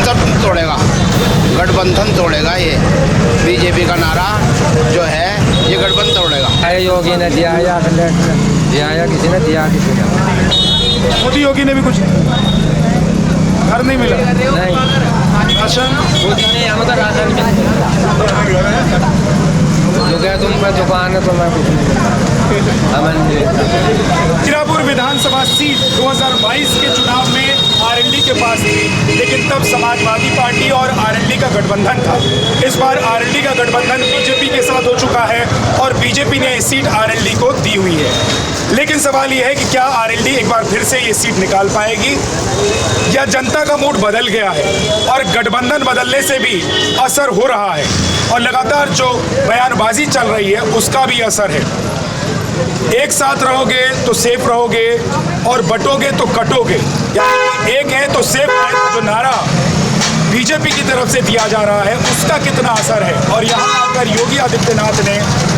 गठबंधन तोड़ेगा, गठबंधन तोड़ेगा। ये बीजेपी का नारा जो है ये गठबंधन तोड़ेगा। योगी ने दिया या दिया या किसी ने दिया किसी ने। मोदी योगी ने भी कुछ घर नहीं मिला, नहीं राशन मोदी ने यहाँ तो राशन जो क्या तुम पे दुकान है तो मैं कुछ खीरापुर विधानसभा सीट 2022 के चुनाव में आरएलडी के पास थी, लेकिन तब समाजवादी पार्टी और आरएलडी का गठबंधन था। इस बार आरएलडी का गठबंधन बीजेपी के साथ हो चुका है और बीजेपी ने ये सीट आरएलडी को दी हुई है। लेकिन सवाल ये है कि क्या आरएलडी एक बार फिर से ये सीट निकाल पाएगी या जनता का मूड बदल गया है और गठबंधन बदलने से भी असर हो रहा है और लगातार जो बयानबाजी चल रही है उसका भी असर है। एक साथ रहोगे तो सेफ रहोगे और बटोगे तो कटोगे, यानी एक है तो सेफ है जो नारा बीजेपी की तरफ से दिया जा रहा है उसका कितना असर है। और यहाँ आकर योगी आदित्यनाथ ने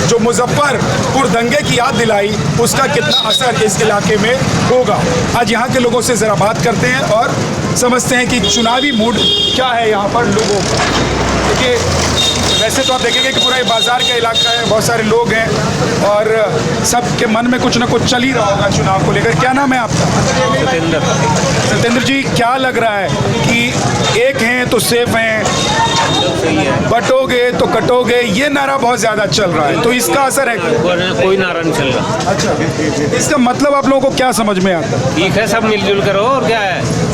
जो मुजफ्फरपुर दंगे की याद दिलाई उसका कितना असर इस इलाके में होगा। आज यहाँ के लोगों से ज़रा बात करते हैं और समझते हैं कि चुनावी मूड क्या है यहाँ पर लोगों का। देखिए, वैसे तो आप देखेंगे कि पूरा ये बाजार का इलाका है, बहुत सारे लोग हैं और सबके मन में कुछ ना कुछ चल ही रहा होगा चुनाव को लेकर। क्या नाम है आपका? सत्येंद्र जी, क्या लग रहा है कि एक हैं तो सेफ हैं, बटोगे तो कटोगे, ये नारा बहुत ज़्यादा चल रहा है, तो इसका असर है? कोई नारा नहीं चल रहा। अच्छा, इसका मतलब आप लोगों को क्या समझ में आता है? ठीक है, सब मिलजुल करो और क्या है।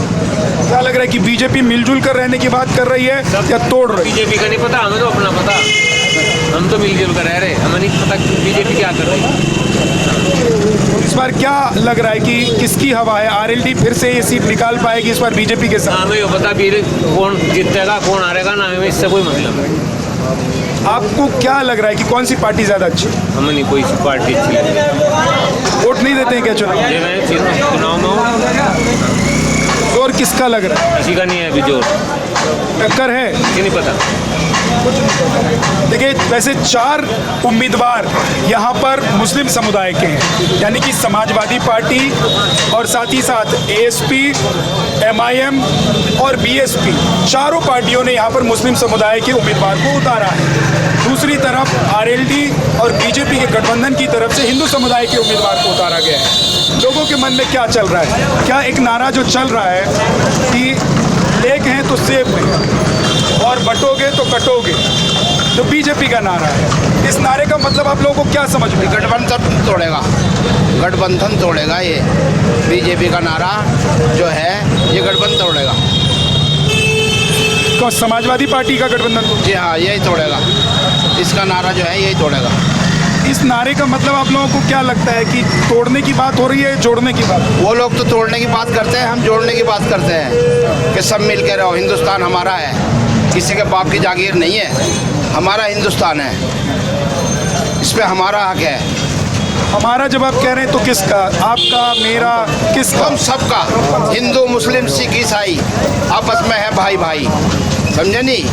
क्या लग रहा है कि बीजेपी मिलजुल कर रहने की बात कर रही है या तोड़ रही है? बीजेपी का नहीं पता, हमें तो अपना पता। हम तो मिलजुल कर रह रहे, हमें नहीं पता बीजेपी क्या कर रही है। इस बार क्या लग रहा है कि किसकी हवा है? आरएलडी फिर से ये सीट निकाल पाएगी इस बार बीजेपी के साथ? हमें पता कौन जीतेगा कौन हारेगा ना, हमें इससे कोई मतलब नहीं। आपको क्या लग रहा है कि कौन सी पार्टी ज़्यादा अच्छी है? हमें नहीं कोई पार्टी अच्छी लगती। वोट नहीं देते हैं क्या चुनाव? चुनाव में जोर किसका लग रहा है? किसी का नहीं है अभी जोर, टक्कर है किसी नहीं पता। देखिए, वैसे 4 उम्मीदवार यहाँ पर मुस्लिम समुदाय के हैं, यानी कि समाजवादी पार्टी और साथ ही साथ एएसपी, एमआईएम और बीएसपी, चारों पार्टियों ने यहाँ पर मुस्लिम समुदाय के उम्मीदवार को उतारा है। दूसरी तरफ आरएलडी और बीजेपी के गठबंधन की तरफ से हिंदू समुदाय के उम्मीदवार को उतारा गया है। लोगों के मन में क्या चल रहा है? क्या एक नारा जो चल रहा है कि एक हैं तो सेफ हैं और बटोगे तो कटोगे, जो बीजेपी का नारा है, इस नारे का मतलब आप लोगों को क्या समझ में? गठबंधन तोड़ेगा, गठबंधन तोड़ेगा। ये बीजेपी का नारा जो है ये गठबंधन तोड़ेगा। तो समाजवादी पार्टी का गठबंधन? जी हाँ, यही तोड़ेगा। इसका नारा जो है यही तोड़ेगा। इस नारे का मतलब आप लोगों को क्या लगता है कि तोड़ने की बात हो रही है, जोड़ने की बात? वो लोग तो तोड़ने की बात करते हैं, हम जोड़ने की बात करते हैं कि सब मिल के रहो। हिंदुस्तान हमारा है, किसी के बाप की जागीर नहीं है, हमारा हिंदुस्तान है, इस पे हमारा हक है। हमारा जब आप कह रहे हैं तो किसका? आपका, मेरा, किसका? हम सबका, हिंदू मुस्लिम सिख ईसाई आपस में है भाई भाई, समझे नहीं?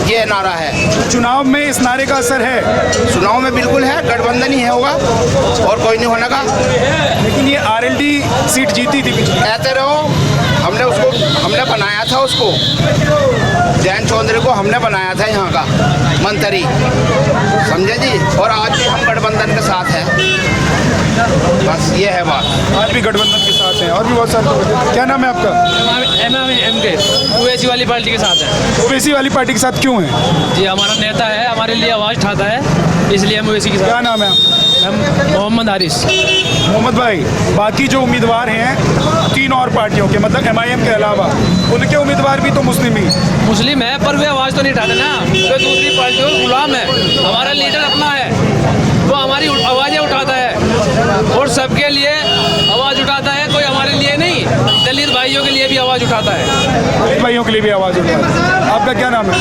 ये नारा है। चुनाव में इस नारे का असर है? चुनाव में बिल्कुल है, गठबंधन ही है होगा और कोई नहीं होने का। लेकिन ये आरएलडी सीट जीती थी पिछली। कहते रहो, हमने बनाया था उसको, जैन चौधरी को हमने बनाया था यहाँ का मंत्री, समझे जी? और आज भी हम गठबंधन के साथ हैं, बस ये है बात। आज भी गठबंधन के साथ हैं और भी बहुत सारे लोग। क्या नाम है आपका? MK ओवैसी वाली पार्टी के साथ है। ओवैसी वाली पार्टी के साथ क्यों है? जी, हमारा नेता है, हमारे लिए आवाज़ उठाता है, इसलिए हम ओवैसी के साथ। क्या नाम है आपका? हम मोहम्मद हारिस। मोहम्मद भाई, बाकी जो उम्मीदवार हैं 3 और पार्टियों के, मतलब एमआईएम के अलावा, उनके उम्मीदवार भी तो मुस्लिम ही मुस्लिम है, पर वे आवाज़ तो नहीं उठाते ना, वे दूसरी पार्टियों का गुलाम है। हमारा लीडर अपना है, वो हमारी आवाज़ें उठाता है और सबके लिए आवाज़ उठाता है, कोई हमारे लिए नहीं, दलित भाइयों के लिए भी आवाज़ उठाता है। भाइयों के लिए भी आवाज़ उठाता है। आपका क्या नाम है?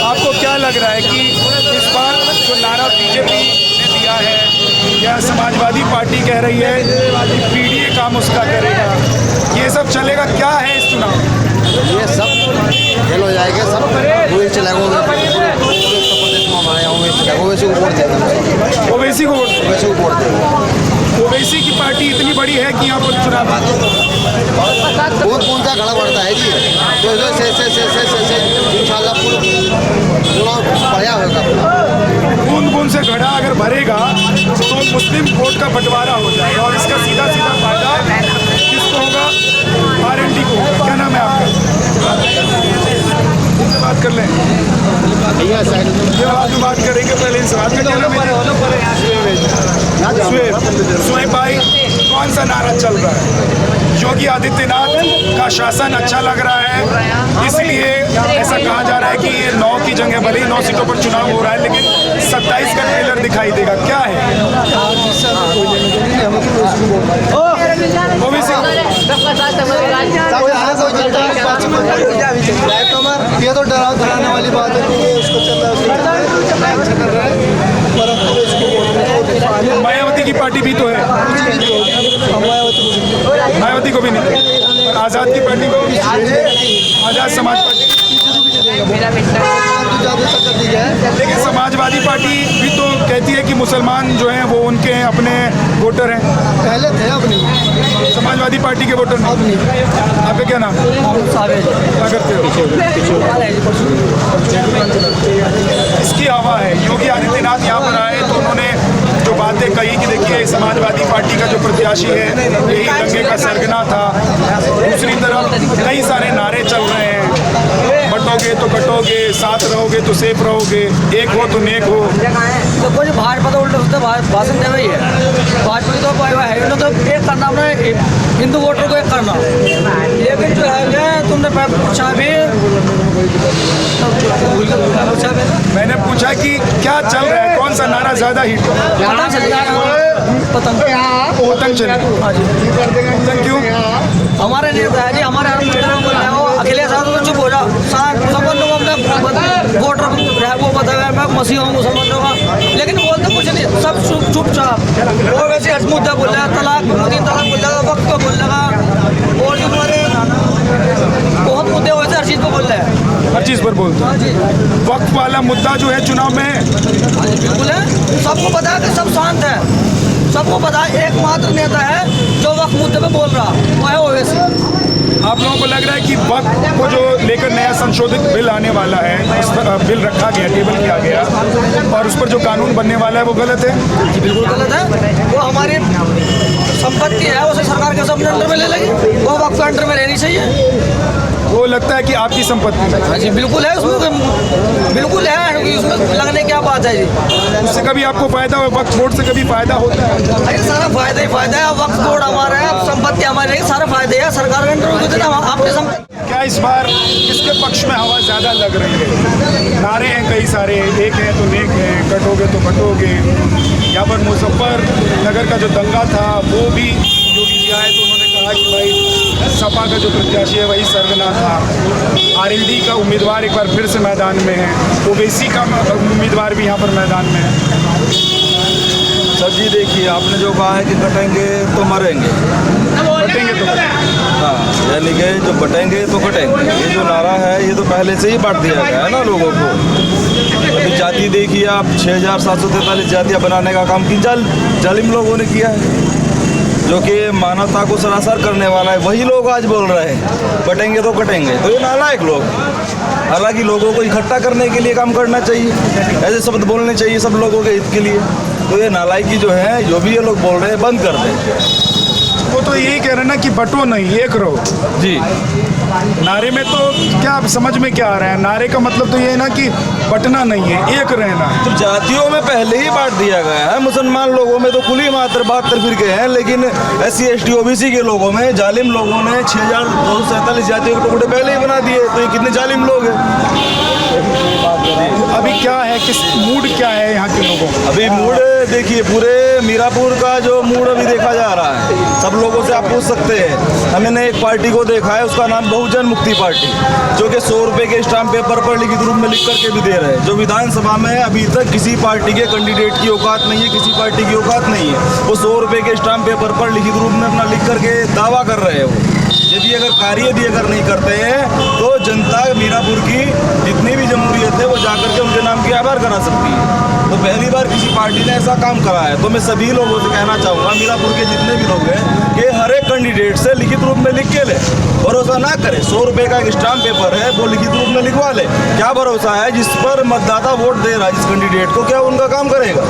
आपको क्या लग रहा है कि इस बार जो नारा बीजेपी ने दिया है या समाजवादी पार्टी कह रही है कि पीडीए काम उसका करेगा, ये सब चलेगा? क्या है इस चुनाव में? ये सब फेल हो जाएगा, सब वही चलेगा। उत्तर प्रदेश में हमारे यहाँ वैसी को वोट देगा, ओवैसी को वोट वैसे को वोट देगा। ओवैसी की पार्टी इतनी बड़ी है कि यहाँ पर चुनाव बहुत कौन सा खड़ा पड़ता है जी, तो से इंशाल्लाह पूरा चुनाव बढ़िया होगा। बूंद बूंद से घड़ा अगर भरेगा तो मुस्लिम वोट का बंटवारा हो जाएगा और इसका सीधा सीधा फायदा किसको होगा? आरएलडी को होगा। क्या नाम है आपका? बात कर लें, ये बाद में बात करेंगे, पहले इनसे बात करेंगे। सुहेब भाई, कौन सा नारा चल रहा है? योगी आदित्यनाथ का शासन अच्छा लग रहा है, इसलिए ऐसा कहा जा रहा है कि ये 9 की जगह भले ही 9 सीटों पर चुनाव हो रहा है, लेकिन 27 का ट्रेलर दिखाई देगा। क्या है ये तो डराने वाली बात है कि उसको चल रहा है, अच्छा कर रहा है, पर अब तो इसको मायावती की पार्टी भी तो है, मायावती को भी नहीं, आज़ाद की पार्टी को, आज़ाद समाज पार्टी, लेकिन समाजवादी पार्टी भी तो कहती है कि मुसलमान जो हैं वो उनके अपने वोटर हैं। पहले थे, अब नहीं। समाजवादी पार्टी के वोटर अब नहीं। आपका क्या नाम? क्या करते हो? इसकी हवा है। योगी आदित्यनाथ यहाँ पर आए तो उन्होंने जो बातें कही कि देखिए समाजवादी पार्टी का जो प्रत्याशी है यही दंगे का सरगना था। दूसरी तरफ कई सारे नारे चल रहे हैं, बटोगे तो कटोगे, साथ रहोगे तो सेफ रहोगे, एक हो तो नेक हो। तो कुछ भाजपा तो उल्टा उसने भाषण दे रही है। भाजपा तो है तो एक करना अपने हिंदू वोटर को एक करना, लेकिन जो है तुमने पूछा भी, मैंने पूछा कि क्या चल रहा है, कौन सा नारा ज्यादा हिट? पतंग चल रहा है, पतंग चले। Thank you. हमारे नेता है जी, हमारे अखिलेश यादव तो चुप हो जाओ, मुसलमान लोग अपने वोटर वो बताया मैं मसीह हूँ मुसलमानों का, लेकिन बोलते कुछ नहीं, सब चुपचाप। वो वैसे हर मुद्दा बोल रहा है, तलाक 3 तलाक बोल रहा है, वक्त को बोल रहा, और जो हमारे बहुत मुद्दे वैसे हर चीज़ को बोल रहे हैं, हर चीज़ पर बोलते हैं। वक्त वाला मुद्दा जो है चुनाव में बिल्कुल है, सबको पता है कि सब शांत है, सबको पता है एकमात्र नेता है जो वक्त मुद्दे पे बोल रहा, वो है ओवैसी। आप लोगों को लग रहा है कि वक्त को जो लेकर नया संशोधित बिल आने वाला है, उस पर बिल रखा गया, टेबल किया गया, और उस पर जो कानून बनने वाला है वो गलत है? जी बिल्कुल गलत है। वो हमारी संपत्ति है, उसे सरकार के सब अंडर में ले लेगी, वो वक्त के अंडर में रहनी चाहिए। वो लगता है कि आपकी संपत्ति है? हाँ जी बिल्कुल है, उसमें बिल्कुल है, उसमें लगने क्या बात है जी। उससे कभी आपको फायदा हो, वक्त बोर्ड से कभी फायदा होता है? अरे सारा फायदा ही फायदा है, वक्त बोर्ड हमारा है, संपत्ति हमारी है, सारे फायदे है, सरकार के अंडर में आपने क्या इस बार किसके पक्ष में हवा ज़्यादा लग रही है? नारे हैं कई सारे, एक है तो नेक है, कटोगे तो कटोगे। यहाँ पर मुजफ्फरनगर का जो दंगा था वो भी योगी जी आए तो उन्होंने कहा कि भाई सपा का जो प्रत्याशी है वही सरगना था। आरएलडी का उम्मीदवार एक बार फिर से मैदान में है, ओवैसी का उम्मीदवार भी यहाँ पर मैदान में है। सर जी देखिए, आपने जो कहा है कि कटेंगे तो मरेंगे, बटेंगे तो हाँ, यानी कि जो बटेंगे तो कटेंगे, ये जो नारा है ये तो पहले से ही बांट दिया गया है ना लोगों को। अभी जाति देखिए आप, 6743 जातियाँ बनाने का काम की जालिम लोगों ने किया है, जो कि मानवता को सरासर करने वाला है। वही लोग आज बोल रहे हैं बटेंगे तो कटेंगे, तो ये नालायक लोग। हालांकि लोगों को इकट्ठा करने के लिए काम करना चाहिए, ऐसे शब्द बोलने चाहिए सब लोगों के हित के लिए। तो ये नालायकी जो है, जो भी ये लोग बोल रहे हैं, बंद कर दें। वो तो यही कह रहे हैं ना कि बटो नहीं, एक रहो जी। नारे में तो क्या आप समझ में क्या आ रहा है? नारे का मतलब तो ये है ना कि बटना नहीं है, एक रहना है। तो जातियों में पहले ही बांट दिया गया है। मुसलमान लोगों में तो खुली मात्र 72 फिरके हैं, लेकिन SC ST OBC के लोगों में जालिम लोगों ने 6247 जातियों के टुकड़े पहले ही बना दिए। तो ये कितने जालिम लोग हैं। अभी क्या है, किस मूड क्या है यहाँ के लोगों का? अभी मूड देखिए, पूरे मीरापुर का जो मूड अभी देखा जा रहा है, सब लोगों से आप पूछ सकते हैं। हमने एक पार्टी को देखा है, उसका नाम बहुजन मुक्ति पार्टी, जो कि 100 रुपये के स्टाम्प पेपर पर लिखित रूप में लिख करके भी दे रहे हैं। जो विधानसभा में अभी तक किसी पार्टी के कैंडिडेट की औकात नहीं है, किसी पार्टी की औकात नहीं है। वो 100 रुपये के स्टाम्प पेपर पर लिखित रूप में अपना लिख करके दावा कर रहे हैं। वो यदि अगर कार्य भी अगर नहीं करते हैं तो जनता मीरापुर की जितनी भी जमहूरियत है वो जाकर के उनके नाम की आभार करा सकती है। तो पहली बार किसी पार्टी ने ऐसा काम करा है। तो मैं सभी लोगों से कहना चाहूँगा, मीरापुर के जितने भी लोग हैं, कि हर एक कैंडिडेट से लिखित रूप में लिख के ले, भरोसा ना करे। 100 रुपये का एक स्टाम्प पेपर है, वो लिखित रूप में लिखवा ले। क्या भरोसा है जिस पर मतदाता वोट दे रहा है जिस कैंडिडेट को, क्या उनका काम करेगा?